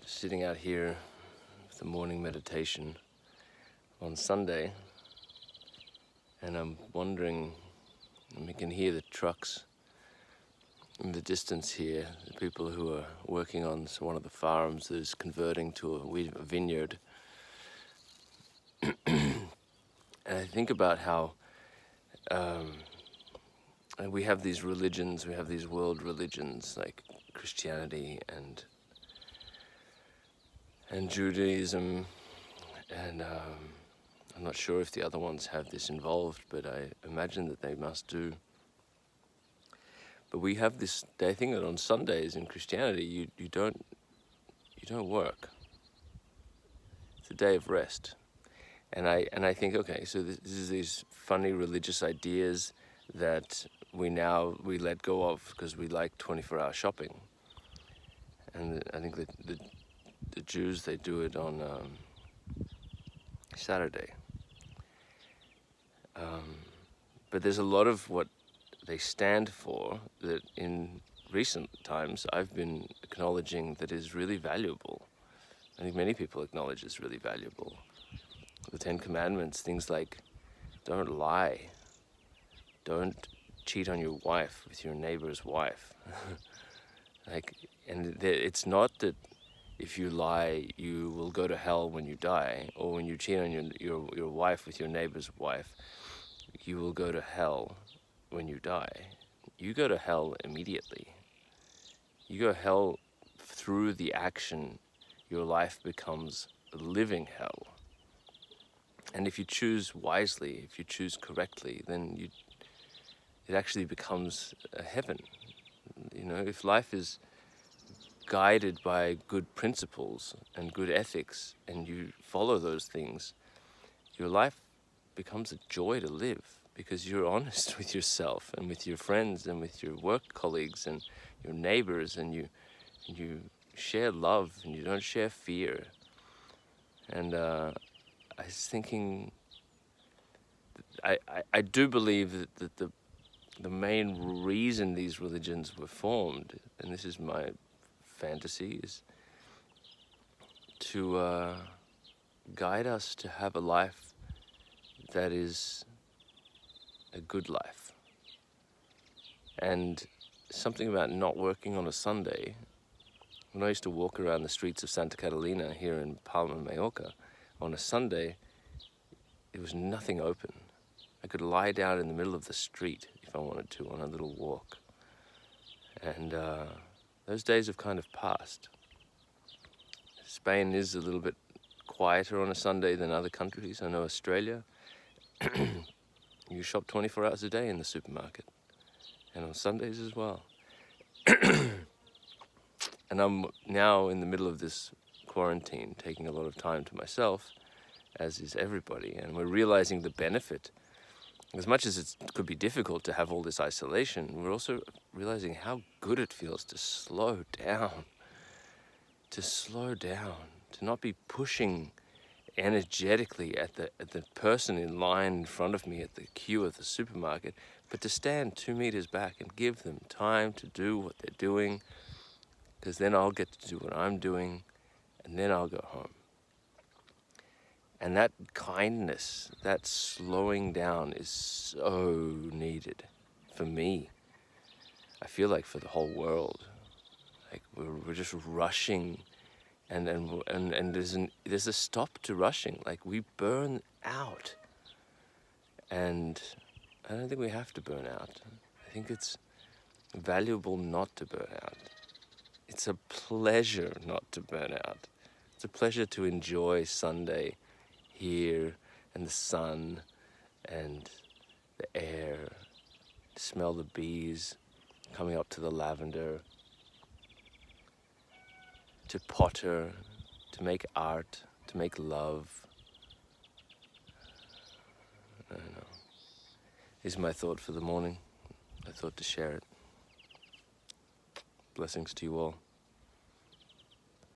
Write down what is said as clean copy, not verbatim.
sitting out here with the morning meditation on Sunday, and I'm wondering, and we can hear the trucks in the distance here, the people who are working on one of the farms that is converting to a vineyard. And I think about how we have these religions, we have these world religions like Christianity and Judaism, and I'm not sure if the other ones have this involved, but I imagine that they must do. But we have this day thing that on Sundays in Christianity you don't work. It's a day of rest, and I think, okay, so this is these funny religious ideas that we let go of because we like 24-hour shopping, and I think that the Jews, they do it on Saturday. But there's a lot of what they stand for that in recent times I've been acknowledging that is really valuable. I think many people acknowledge it's really valuable. The Ten Commandments, things like don't lie, don't cheat on your wife with your neighbor's wife. It's not that if you lie, you will go to hell when you die, or when you cheat on your wife with your neighbor's wife, you will go to hell when you die. You go to hell immediately. You go to hell through the action. Your life becomes a living hell. And if you choose wisely, if you choose correctly, then it actually becomes a heaven. You know, if life is guided by good principles and good ethics, and you follow those things, your life becomes a joy to live, because you're honest with yourself and with your friends and with your work colleagues and your neighbors, and you share love and you don't share fear. And I was thinking, I do believe that the main reason these religions were formed, and this is my fantasy, is to guide us to have a life that is a good life. And something about not working on a Sunday. When I used to walk around the streets of Santa Catalina here in Palma, Mallorca, on a Sunday, there was nothing open. I could lie down in the middle of the street if I wanted to on a little walk. And those days have kind of passed. Spain is a little bit quieter on a Sunday than other countries. I know Australia, you shop 24 hours a day in the supermarket, and on Sundays as well. And I'm now in the middle of this quarantine, taking a lot of time to myself, as is everybody, and we're realizing the benefit. As much as it could be difficult to have all this isolation, we're also realizing how good it feels to slow down, to not be pushing energetically at the person in line in front of me at the queue of the supermarket, but to stand 2 meters back and give them time to do what they're doing, because then I'll get to do what I'm doing, and then I'll go home. And that kindness, that slowing down is so needed for me. I feel like for the whole world. Like we're just rushing, and there's a stop to rushing. Like we burn out. And I don't think we have to burn out. I think it's valuable not to burn out. It's a pleasure not to burn out. It's a pleasure to enjoy Sunday here, and the sun and the air, to smell the bees coming up to the lavender, to potter, to make art, to make love. I don't know. This is my thought for the morning. I thought to share it. Blessings to you all.